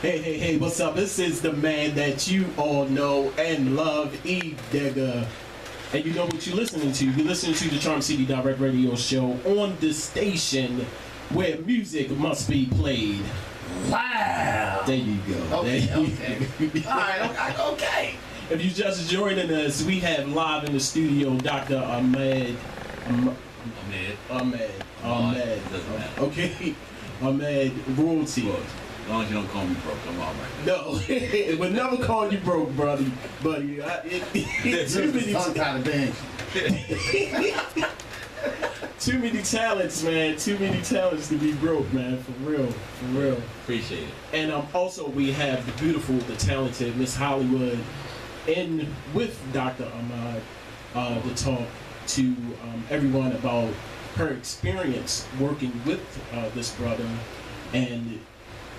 Hey, what's up? This is the man that you all know and love, Edigga. And you know what you're listening to. You're listening to the Charm City Direct Radio Show on the station where music must be played. Wow. There you go. Okay. All right, okay. If you just joining us, we have live in the studio Dr. Ahmed. Okay. Ahmed Royalty. As long as you don't call me broke, I'm all right. No, it would never call you broke, buddy. Too many some kind of bench. Too many talents, man. Too many talents to be broke, man. For real. Appreciate it. And also we have the beautiful, the talented Miss Hollywood in with Dr. Ahmed to talk to everyone about her experience working with this brother. And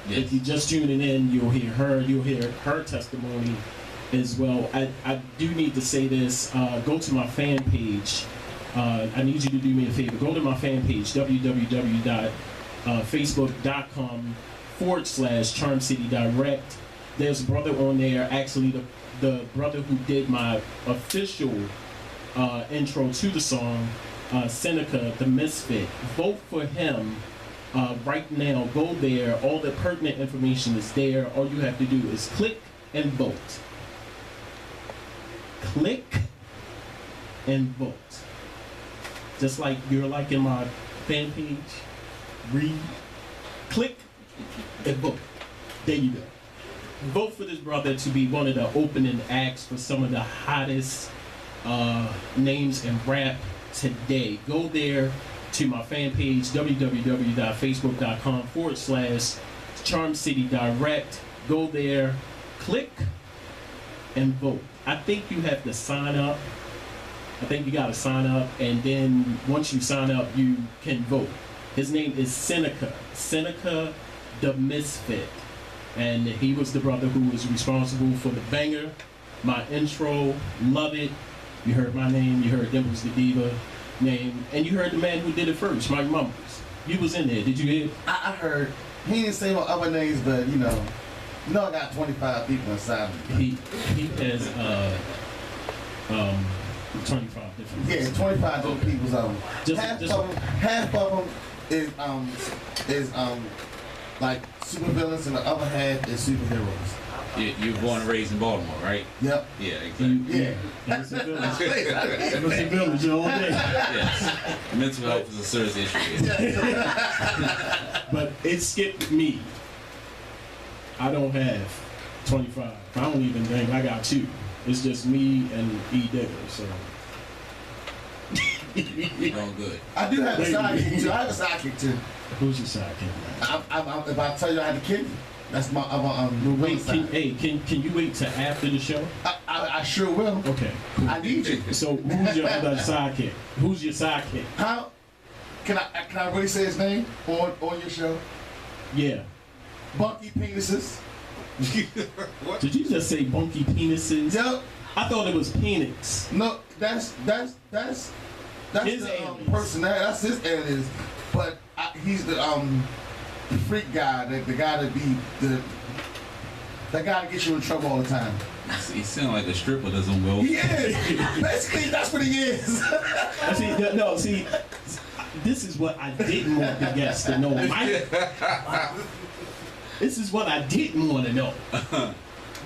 yes, if you're just tuning in, you'll hear her testimony as well. I do need to say this. Go to my fan page. I need you to do me a favor. Go to my fan page, www.facebook.com/Charm City Direct. There's a brother on there, actually the brother who did my official intro to the song, Seneca the Misfit. Vote for him right now. Go there. All the pertinent information is there. All you have to do is click and vote. Click and vote. Just like you're liking my fan page, click and vote. There you go. Vote for this brother to be one of the opening acts for some of the hottest names in rap today. Go there to my fan page, www.facebook.com/Charm City Direct. Go there, click and vote. I think you have to sign up. I think you got to sign up, and then once you sign up, you can vote. His name is Seneca the Misfit, and he was the brother who was responsible for the banger, my intro. Love it. You heard my name, you heard Dimples the Diva name, and you heard the man who did it first, Mike Mumbles. You was in there. Did you hear? I heard. He didn't say my other names, but you know I got 25 people inside me. He has 25 different. Yeah, 25 different people's half of them is like supervillains, and the other half is superheroes. You were born and raised in Baltimore, right? Yep. Yeah, exactly. Yeah. It was a village all day. Yes. Mental health is a serious issue. But it skipped me. I don't have 25. I don't even think I got 2. It's just me and Edigga, so. You're doing good. I do have a sidekick too. I have a sidekick too. Who's your sidekick? If I tell you I had a kid, that's my wait, can you wait till after the show? I sure will. Okay. Cool. I need you. So who's your other sidekick? Who's your sidekick? How can I really say his name on your show? Yeah. Bunky Penises. What? Did you just say bunky penises? Yep. I thought it was penis. No, that's his the person. That's his alias. But he's the freak guy, the guy that gets you in trouble all the time. He sounds like a stripper doesn't will. He is. Basically, that's what he is. See, this is what I didn't want the guests to know. This is what I didn't want to know.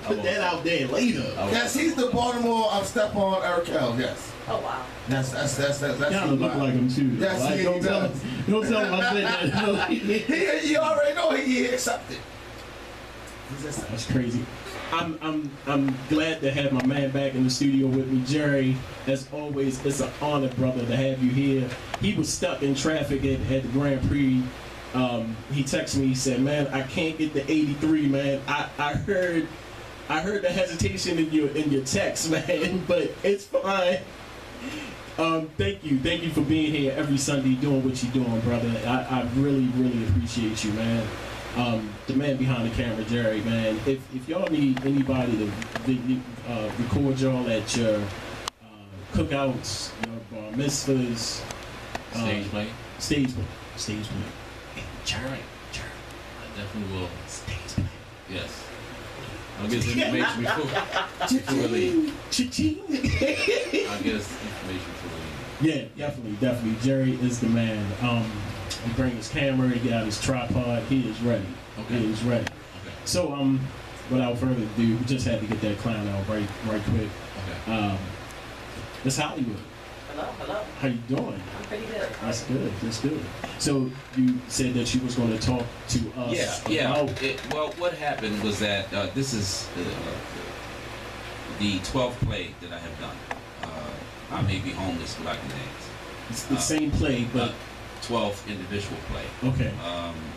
Put that out there later. Yes, he's the Baltimore Stephon Urkel. Yes. Oh wow. That's kind of look like him too. Yes, like, he don't does. Tell him I said that. You already know he accepted. That's crazy. I'm glad to have my man back in the studio with me, Jerry. As always, it's an honor, brother, to have you here. He was stuck in traffic at the Grand Prix. He texted me. He said, "Man, I can't get the 83, man. I heard the hesitation in your text, man, but it's fine." Thank you for being here every Sunday, doing what you're doing, brother. I really appreciate you, man. The man behind the camera, Jerry, man. If y'all need anybody to record y'all at your cookouts, your bar mitzvahs, Stageplay. Stageplay. Hey, Jerry. definitely will. Yes. I'll get this information before we leave. Cha-ching. I'll get us information before we leave. Yeah, definitely. Jerry is the man. He bring his camera, he got his tripod, he is ready. Okay. He is ready. Okay. So without further ado, we just had to get that clown out right quick. Okay. It's Hollywood. Hello. How you doing? I'm pretty good. That's good. So you said that you was going to talk to us. Yeah. About... Well, what happened was that this is the 12th play that I have done. I May Be Homeless, but I Can Dance. It's the same play, but 12th individual play. Okay.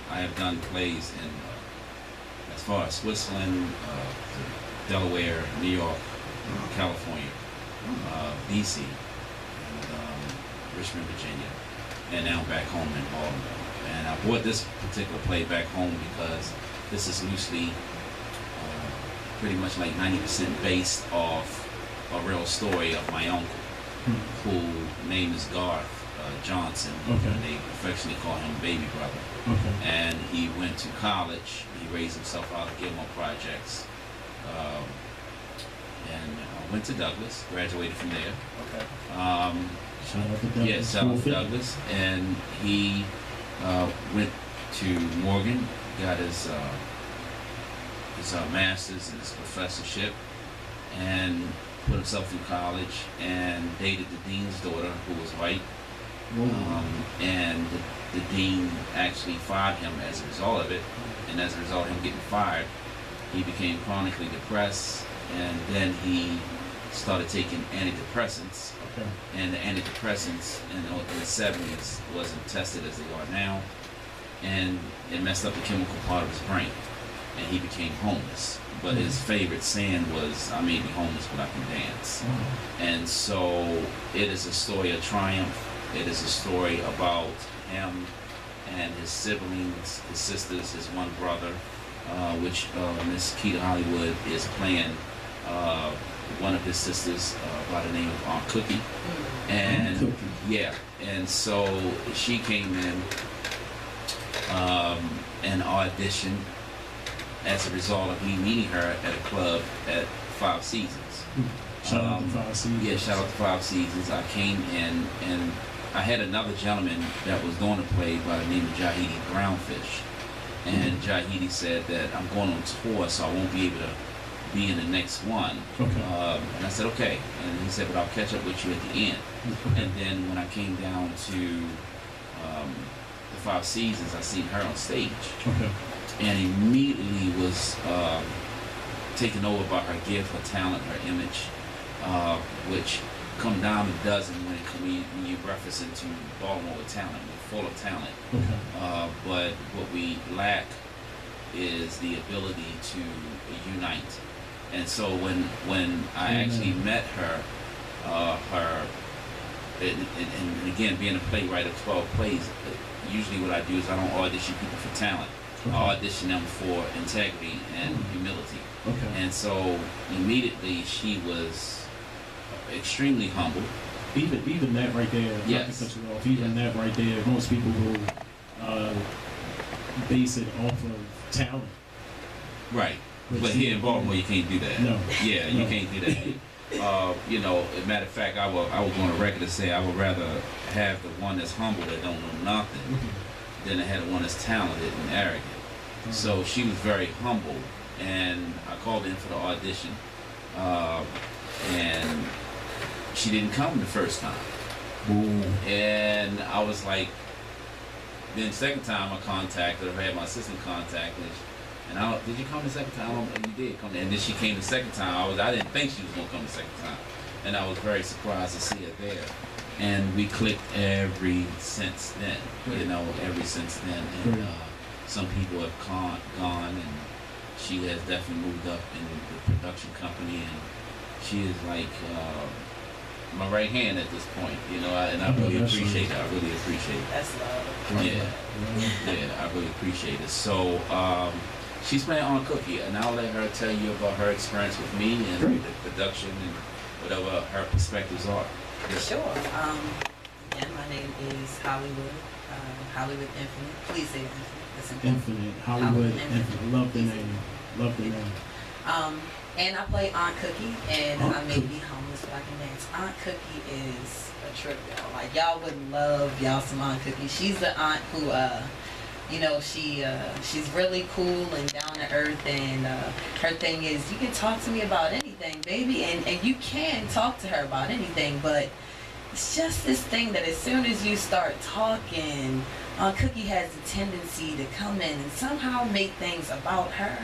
I have done plays in as far as Switzerland, Delaware, New York, California, DC, and Richmond, Virginia, and now back home in Baltimore. And I brought this particular play back home because this is loosely, pretty much like 90% based off a real story of my uncle, whose name is Garth Johnson. Okay. And they affectionately call him Baby Brother. Okay. And he went to college. He raised himself out of Gilmore Projects, and went to Douglas. Graduated from there. Okay. Shout out to Douglas. Yeah, shout out to Douglas. And he went to Morgan, got his master's and his professorship, and put himself through college and dated the dean's daughter, who was white. And the dean actually fired him as a result of it. And as a result of him getting fired, he became chronically depressed, and then he started taking antidepressants. Okay. And the antidepressants in the 70s wasn't tested as they are now, and it messed up the chemical part of his brain, and he became homeless. But his favorite saying was, "I may be homeless, but I can dance." And so it is a story of triumph. It is a story about him and his siblings, his sisters, his one brother, which Miss Keita Hollywood is playing one of his sisters by the name of Aunt Cookie. And yeah, and so she came in and auditioned as a result of me meeting her at a club at Five Seasons. Shout out to Five Seasons. Yeah, shout out to Five Seasons. I came in and I had another gentleman that was doing a play by the name of Jahidi Brownfish. And Jahidi said that I'm going on tour, so I won't be able to be in the next one. Okay. And I said, okay. And he said, but I'll catch up with you at the end. And then when I came down to the Five Seasons, I seen her on stage. Okay. And immediately was taken over by her gift, her talent, her image, which come down a dozen when you reference into Baltimore with talent. We're full of talent. Okay. But what we lack is the ability to unite. And so when I actually met her, and again, being a playwright of 12 plays, usually what I do is I don't audition people for talent. Okay. I audition them for integrity and humility. Okay. And so immediately she was extremely humble. Even that right there, Yes. not to cut you off, even that right there, most people will base it off of talent. Right. But here in Baltimore, you can't do that. No. Yeah, you can't do that. You know, as a matter of fact, I will go on a record to say I would rather have the one that's humble that don't know nothing than to have the one that's talented and arrogant. So she was very humble, and I called in for the audition, and she didn't come the first time. Ooh. And I was like, then second time I contacted her, I had my assistant contact her, and did you come the second time? I don't know, you did come. And then she came the second time. I didn't think she was gonna come the second time, and I was very surprised to see her there. And we clicked ever since then, you know, ever since then. And some people have gone, and she has definitely moved up in the production company, and she is like my right hand at this point, you know, and I really appreciate it. I really appreciate it. That's love. Yeah, I really appreciate it. So she's playing Aunt Cookie, and I'll let her tell you about her experience with me and the production and whatever her perspectives are. Sure. Again, my name is Hollywood, Hollywood Infinite. Please say Infinite. Infinite. Hollywood Infinite. Love the name. Love the name. And I play Aunt Cookie, and Aunt I may Cookie. be homeless, but I can dance. Aunt Cookie is a trip, y'all. Like, y'all would love y'all some Aunt Cookie. She's the aunt who, you know, she's really cool and down to earth, and her thing is, you can talk to me about anything, baby, and you can talk to her about anything, but it's just this thing that as soon as you start talking, Aunt Cookie has a tendency to come in and somehow make things about her.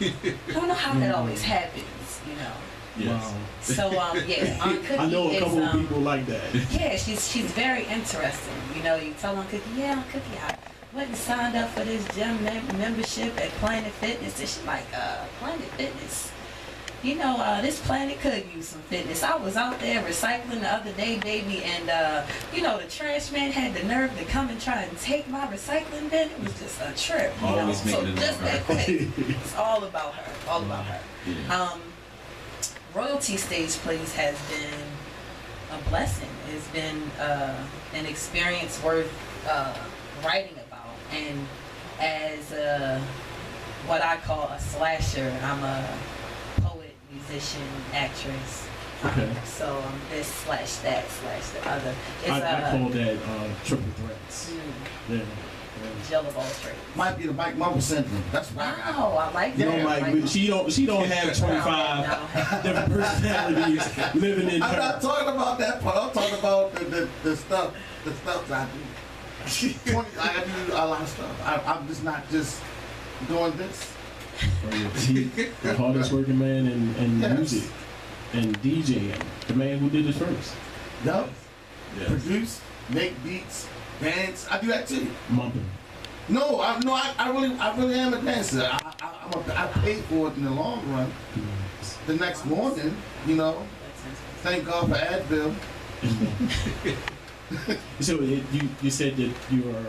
I don't know how that always happens, you know. Yes. Wow. So yeah, Aunt Cookie I know a couple is of people like that. yeah, she's very interesting. You know, you tell Aunt Cookie, yeah, Aunt Cookie, I went and signed up for this gym membership at Planet Fitness, and she's like, Planet Fitness. You know, this planet could use some fitness. I was out there recycling the other day, baby, and you know, the trash man had the nerve to come and try and take my recycling bin. It was just a trip, you know. Always So making it just about that her. quick. It's all about her. All about her. Yeah. Royalty Stageplays has been a blessing. It's been an experience worth writing about. And as what I call a slasher, I'm a poet, musician, actress. Okay. So this slash that slash the other. It's I call that triple threats. Yeah. Jill of all trades. Might be the Mike Mumble syndrome. That's why. Wow, I like You that. know, like she don't have 25 different personalities living in I'm her. not talking about that part. I'm talking about the stuff I do. 20, I do a lot of stuff. I'm just not just doing this. He, the hardest working man in Yes. music and DJing. The man who did it first. Yup. Yes. Produce, make beats, dance. I do that too. Mumping. No, I really am a dancer. I pay for it in the long run. The next morning, you know, thank God for Advil. So you said that you are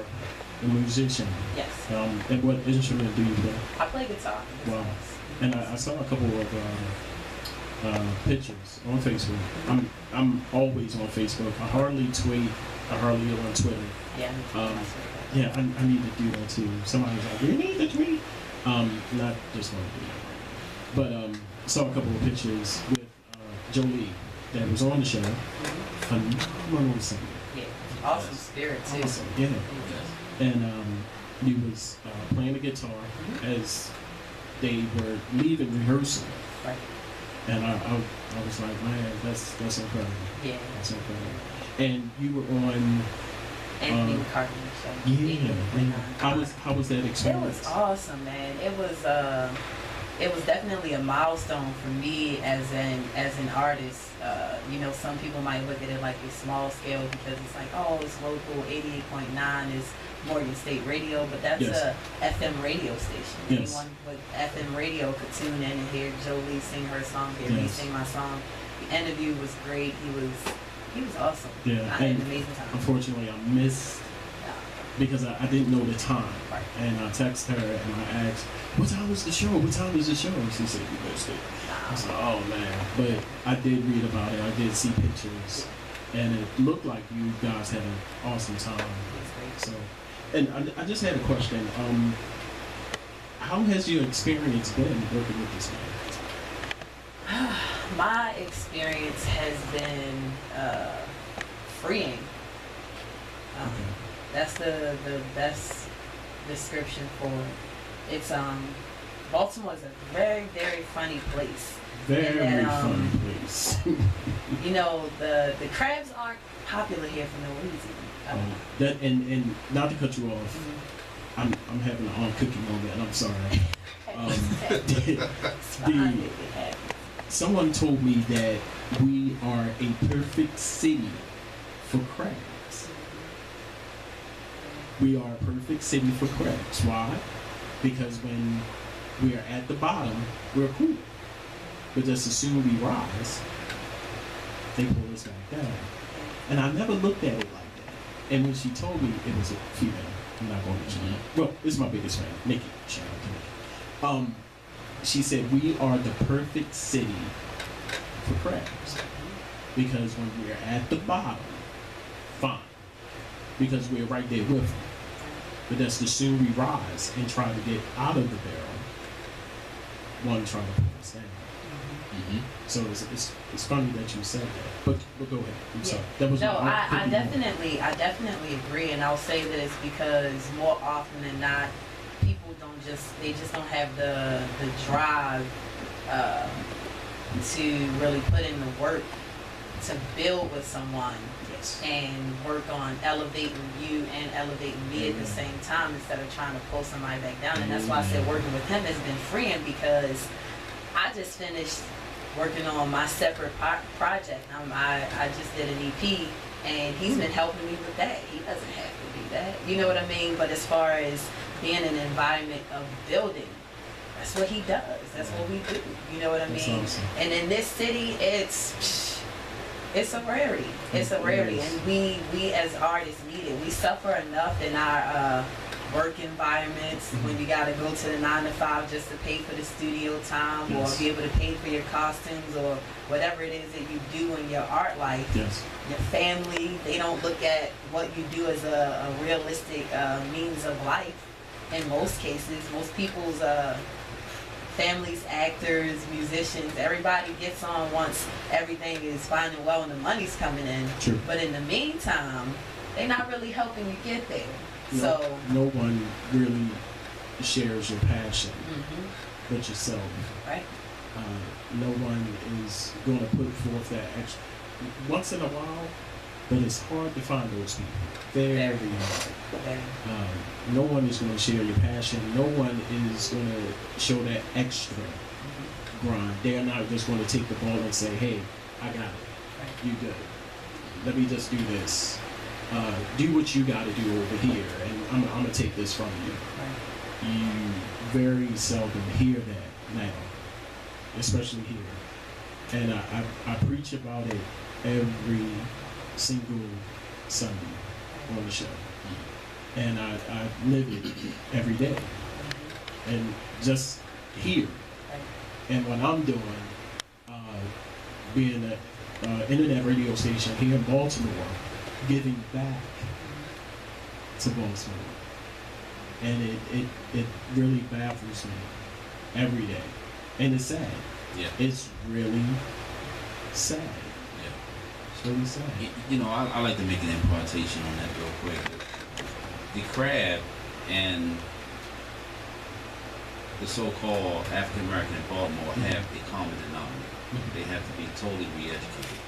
a musician. Yes. And what instrument do you play? I play guitar. Wow. And I saw a couple of pictures on Facebook. I'm always on Facebook. I hardly tweet. I hardly get on Twitter. Yeah. Yeah, I need to do that too. Somebody's like, you need to tweet. Not just want to do that. But saw a couple of pictures with Jolie that was on the show. Phenomenal singer. Yeah. Awesome spirit too. Awesome. Yeah. And he was playing the guitar as they were leaving rehearsal. Right. And I was like, man, that's incredible. Yeah. That's incredible. And you were on. Anthony McCartney show. Yeah. How was that It experience? was awesome, man. It was definitely a milestone for me as an artist. You know, some people might look at it like a small scale because it's like, oh, it's local. 88.9 is Morgan State Radio, but that's Yes. a FM radio station. Yes. Anyone with FM radio could tune in and hear Jolie sing her song, hear me Yes. sing my song. The interview was great. He was awesome. Yeah, I had and an amazing time. Unfortunately, I missed because I didn't know the time. Right. And I texted her and I asked, what time is the show? What time is the show? And she said, you missed it. I was like, oh man. But I did read about it. I did see pictures. And it looked like you guys had an awesome time. So, and I just had a question. How has your experience been working with this man? My experience has been freeing. That's the best description for it. It's Baltimore is a very, very funny place. Very And, fun place. You know, the crabs aren't popular here for no reason. That and not to cut you off, I'm having an Aunt Cookie moment, and I'm sorry. It's fine, it happens. Someone told me that we are a perfect city for crabs. We are a perfect city for crabs. Why? Because when we are at the bottom, we're cool. But just as soon as we rise, they pull us back down. And I never looked at it like that. And when she told me it was a female, I'm not going to mention her. Well, this is my biggest fan, Nikki. Shout out to Nikki. She said we are the perfect city for crabs. Because when we're at the bottom, fine. Because we're right there with them. But that's the soon we rise and try to get out of the barrel, one trying to pull us down. Mm-hmm. So it's funny that you said that. But go ahead. I'm sorry. That was No, my I definitely agree, and I'll say this because more often than not, people just don't have the drive to really put in the work to build with someone. Yes. And work on elevating you and elevating me at the same time instead of trying to pull somebody back down. And that's why I said working with him has been freeing, because I just finished working on my separate project. I just did an EP, and he's been helping me with that. He doesn't have to do that. You know what I mean? But as far as being in an environment of building, that's what he does. That's what we do. You know what I mean? Awesome. And in this city, it's a rarity. It's a rarity, and we as artists need it. We suffer enough in our work environments when you got to go to the 9 to 5 just to pay for the studio time, or be able to pay for your costumes or whatever it is that you do in your art life. Yes. Your family, they don't look at what you do as a realistic means of life. In most cases, most people's families, actors, musicians, everybody gets on once everything is fine and well and the money's coming in. True. But in the meantime, they're not really helping you get there. No one really shares your passion but yourself. Right. No one is going to put forth that extra. Once in a while, but it's hard to find those people. Very hard. No one is going to share your passion. No one is going to show that extra grind. They're not just going to take the ball and say, hey, I got it. You good. Let me just do this. Do what you got to do over here, and I'm going to take this from you. You very seldom hear that now, especially here. And I preach about it every single Sunday on the show. And I live it every day. And just here. And what I'm doing, being an internet radio station here in Baltimore, giving back to Baltimore. And it really baffles me every day. And it's sad. Yeah. It's really sad. Yeah. It's really sad. You know, I like to make an impartation on that real quick. The crab and the so-called African American in Baltimore have a common denominator. They have to be totally re-educated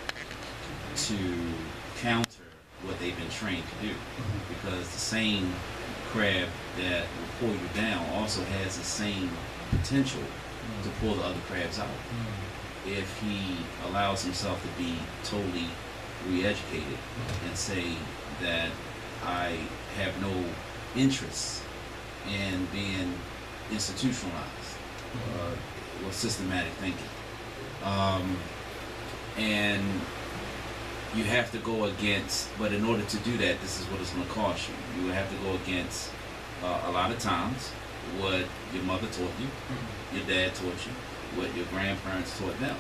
to counter what they've been trained to do. Because the same crab that will pull you down also has the same potential to pull the other crabs out. If he allows himself to be totally re-educated and say that I have no interest in being institutionalized or systematic thinking. And you have to go against, but in order to do that, this is what it's going to cost you. You have to go against a lot of times what your mother taught you, your dad taught you, what your grandparents taught them.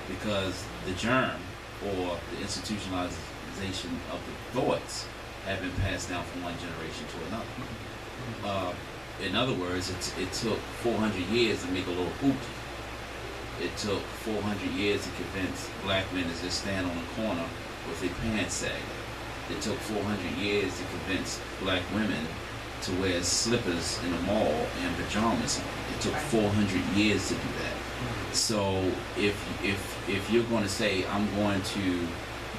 Because the germ or the institutionalization of the thoughts have been passed down from one generation to another. In other words, it took 400 years to make a little hoopty. It took 400 years to convince black men to just stand on the corner with their pants sagging. It took 400 years to convince black women to wear slippers in the mall and pajamas on. It took 400 years to do that. So if you're going to say I'm going to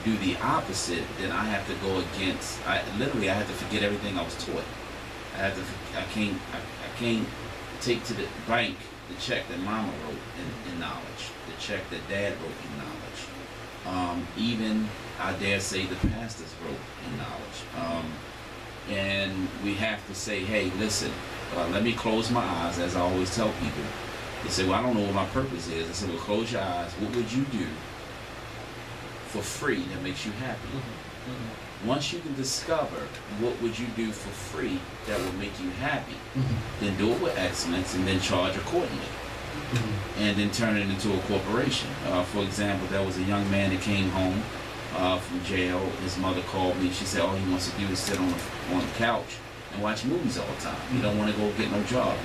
do the opposite, then I have to go against. I have to forget everything I was taught. I can't take to the bank the check that Mama wrote in knowledge, the check that Dad wrote in knowledge. Even I dare say the pastors wrote in knowledge. And we have to say, hey, listen, let me close my eyes, as I always tell people. They say, well, I don't know what my purpose is. I said, well, close your eyes. What would you do for free that makes you happy? Once you can discover what would you do for free that will make you happy, then do it with excellence and then charge accordingly. And then turn it into a corporation. For example, there was a young man that came home from jail. His mother called me. She said all he wants to do is sit on the couch and watch movies all the time. He don't want to go get no job.